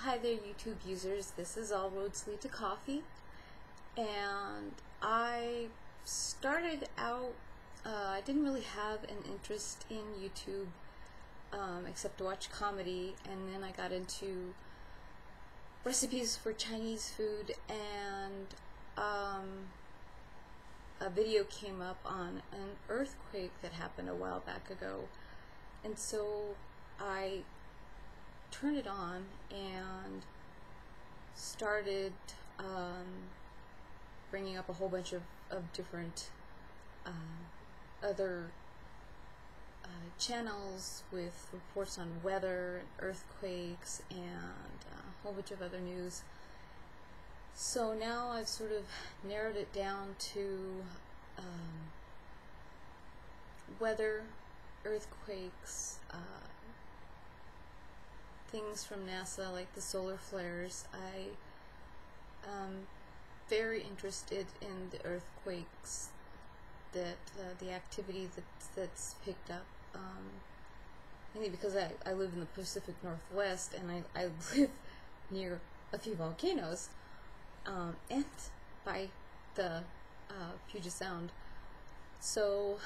Hi there, YouTube users. This is All Roads Lead to Coffee, and I started out, I didn't really have an interest in YouTube except to watch comedy, and then I got into recipes for Chinese food, and a video came up on an earthquake that happened a while back ago, and so I turned it on and started bringing up a whole bunch of different other channels with reports on weather, earthquakes, and a whole bunch of other news. So now I've sort of narrowed it down to weather, earthquakes, things from NASA like the solar flares. I am very interested in the earthquakes, that the activity that's picked up, mainly because I live in the Pacific Northwest, and I live near a few volcanoes, and by the Puget Sound. So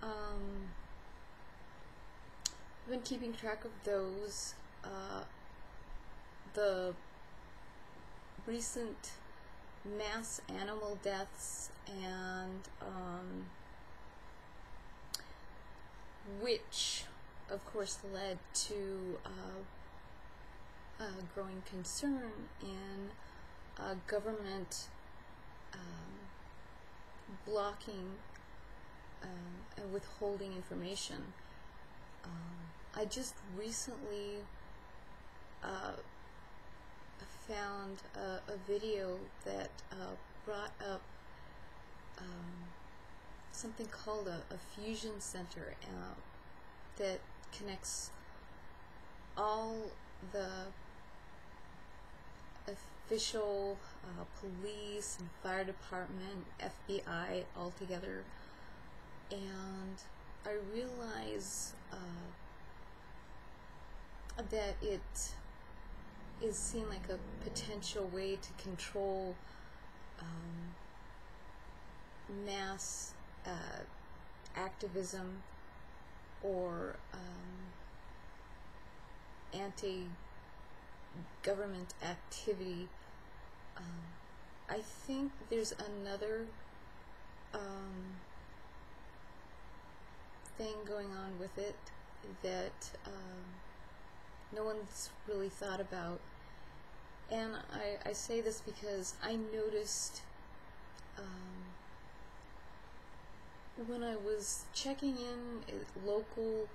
I've been keeping track of those. The recent mass animal deaths, and which of course led to growing concern in government blocking and withholding information. I just recently found a video that brought up something called a fusion center that connects all the official police and fire department, FBI all together, and I realize that it is seen like a potential way to control mass activism or anti-government activity. I think there's another thing going on with it that no one's really thought about, and I say this because I noticed when I was checking in at local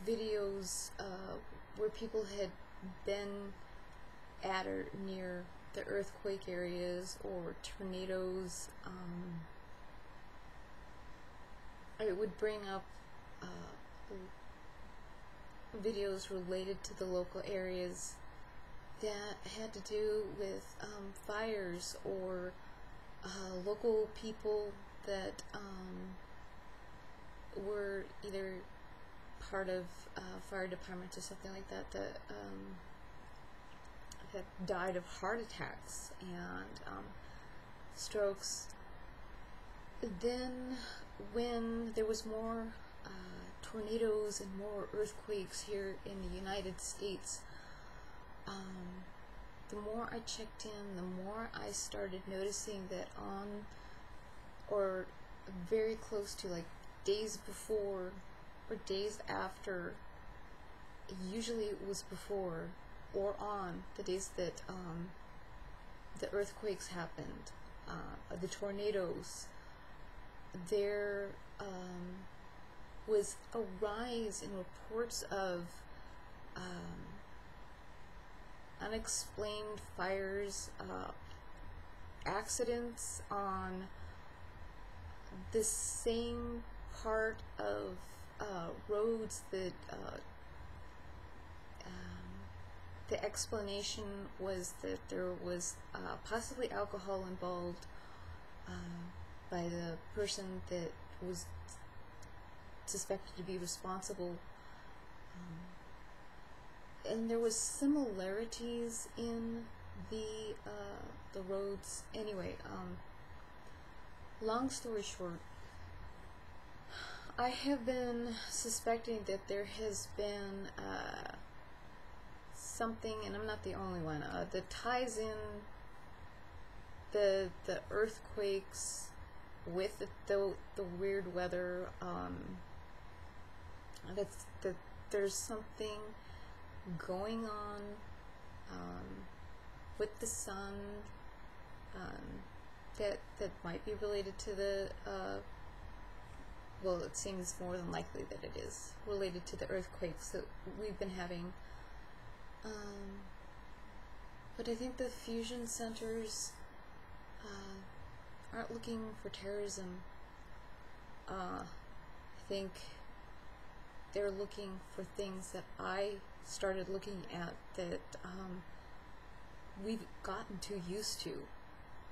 videos where people had been at or near the earthquake areas or tornadoes, it would bring up videos related to the local areas that had to do with fires or local people that were either part of fire departments or something like that that died of heart attacks and strokes. Then when there was more tornadoes and more earthquakes here in the United States, the more I checked in, the more I started noticing that on or very close to, like, days before or days after, usually it was before or on the days that the earthquakes happened, the tornadoes, there was a rise in reports of unexplained fires, accidents on the same part of roads that the explanation was that there was possibly alcohol involved by the person that was suspected to be responsible and there was similarities in the roads. Anyway, long story short, I have been suspecting that there has been something, and I'm not the only one, that ties in the earthquakes with the weird weather. That there's something going on with the sun that might be related to the well, it seems more than likely that it is related to the earthquakes that we've been having. But I think the fusion centers aren't looking for terrorism. I think they're looking for things that I started looking at that we've gotten too used to.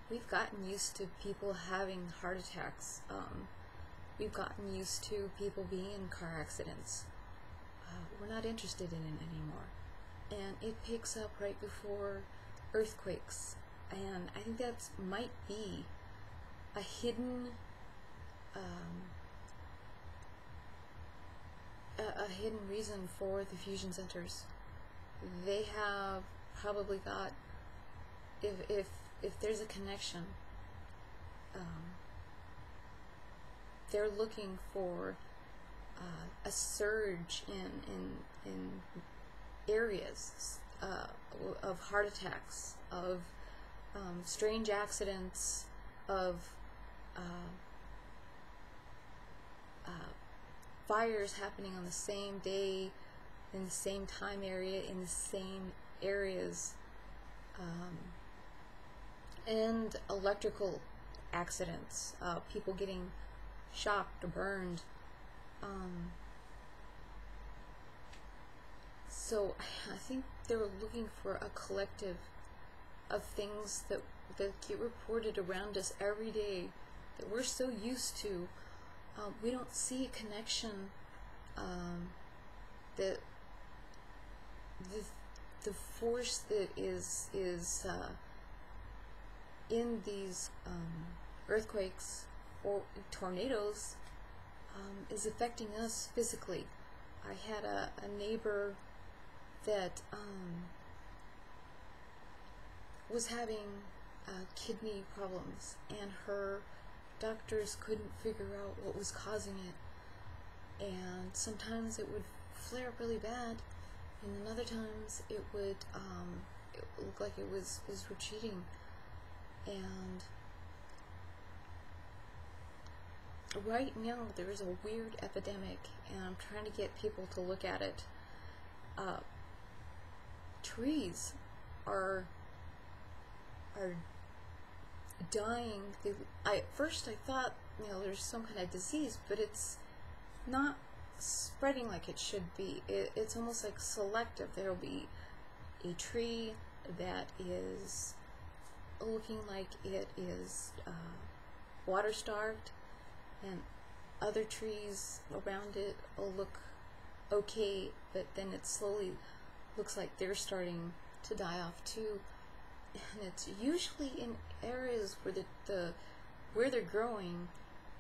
We've gotten used to people having heart attacks. We've gotten used to people being in car accidents. We're not interested in it anymore. And it picks up right before earthquakes. And I think that might be a hidden a hidden reason for the fusion centers. They have probably got, if there's a connection, they're looking for a surge in areas of heart attacks, of strange accidents, of fires happening on the same day, in the same time area, in the same areas, and electrical accidents, people getting shocked or burned. So I think they were looking for a collective of things that get reported around us every day that we're so used to. We don't see a connection that the force that is in these earthquakes or tornadoes is affecting us physically. I had a neighbor that was having kidney problems, and her doctors couldn't figure out what was causing it. And sometimes it would flare up really bad, and then other times it would look like it was retreating. And right now there is a weird epidemic, and I'm trying to get people to look at it. Trees are dying. At first I thought, there's some kind of disease, but it's not spreading like it should be. It's almost like selective. There'll be a tree that is looking like it is water starved, and other trees around it will look okay, but then it slowly looks like they're starting to die off too. And it's usually in areas where where they're growing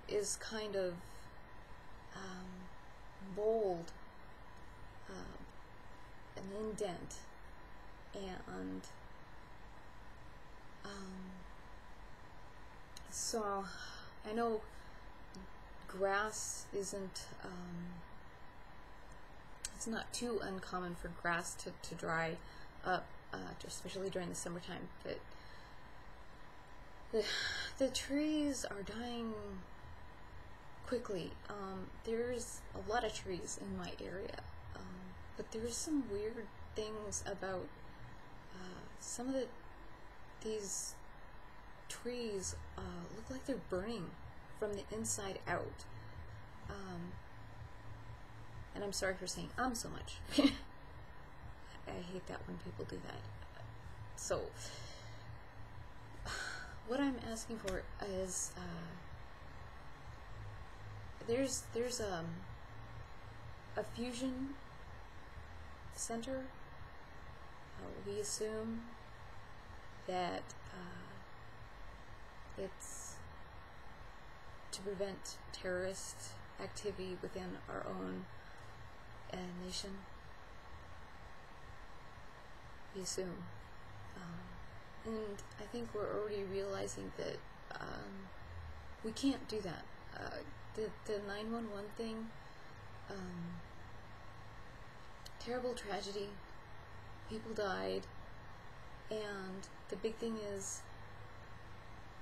is kind of bold, an indent, and so I know grass isn't it's not too uncommon for grass to dry up, especially during the summertime, but the trees are dying quickly. There's a lot of trees in my area, but there's some weird things about some of these trees look like they're burning from the inside out. And I'm sorry for saying so much. I hate that when people do that. So what I'm asking for is there's a fusion center we assume that it's to prevent terrorist activity within our own nation. We assume. And I think we're already realizing that we can't do that. The 911 thing, terrible tragedy, people died, and the big thing is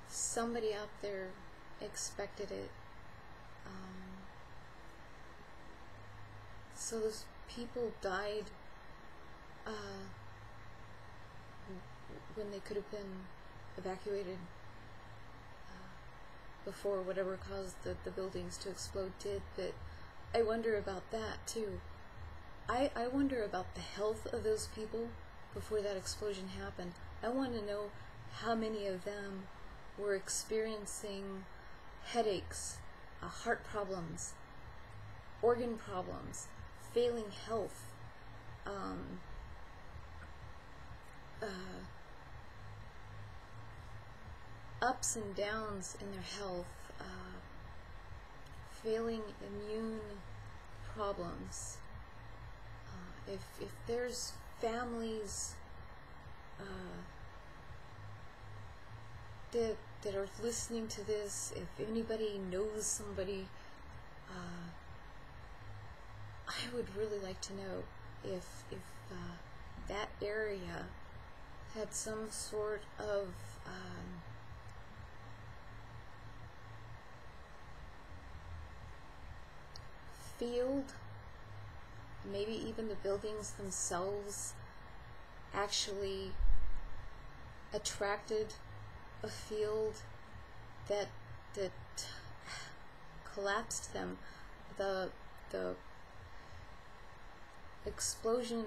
somebody out there expected it. So those people died when they could have been evacuated before whatever caused the buildings to explode did. But I wonder about that too. I wonder about the health of those people before that explosion happened. I want to know how many of them were experiencing headaches, heart problems, organ problems, failing health, ups and downs in their health, failing immune problems. If there's families that are listening to this, if anybody knows somebody, I would really like to know if that area had some sort of field, maybe even the buildings themselves actually attracted a field that collapsed them. The explosion,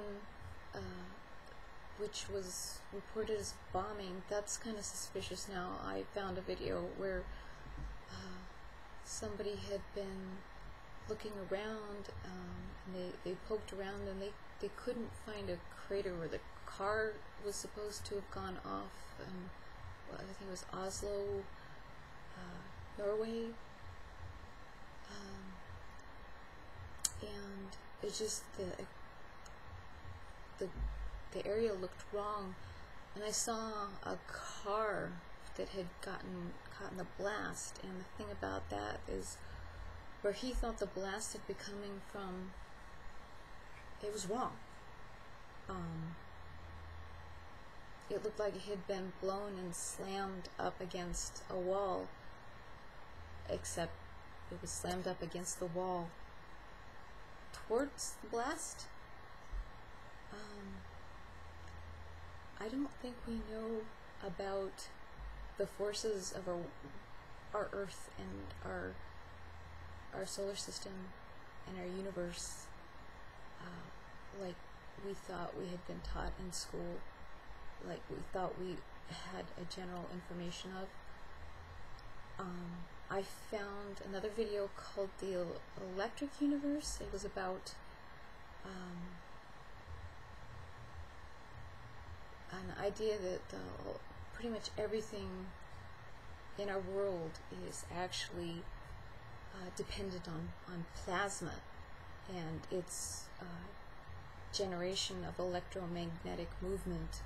which was reported as bombing, that's kind of suspicious now. I found a video where somebody had been looking around, and they poked around, and they couldn't find a crater where the car was supposed to have gone off. And I think it was Oslo, Norway, and it's just the area looked wrong, and I saw a car that had gotten caught in the blast. And the thing about that is, where he thought the blast had been coming from, it was wrong. It looked like it had been blown and slammed up against a wall, except it was slammed up against the wall towards the blast. I don't think we know about the forces of our Earth and our solar system and our universe like we thought we had been taught in school, like we thought we had a general information of. I found another video called The Electric Universe. It was about an idea that pretty much everything in our world is actually dependent on plasma and its generation of electromagnetic movement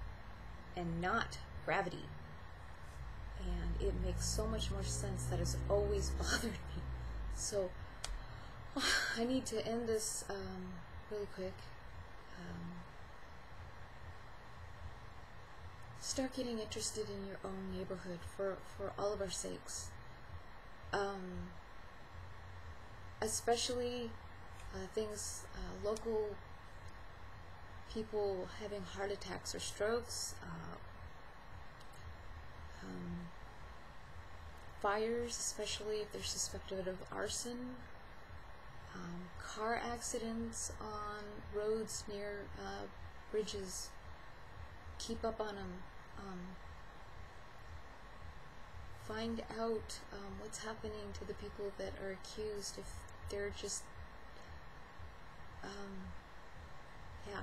and not gravity. And it makes so much more sense. That has always bothered me. So I need to end this really quick. Start getting interested in your own neighborhood for all of our sakes. Especially things, local people having heart attacks or strokes, fires, especially if they're suspected of arson, car accidents on roads near bridges. Keep up on them. Find out what's happening to the people that are accused, if they're just yeah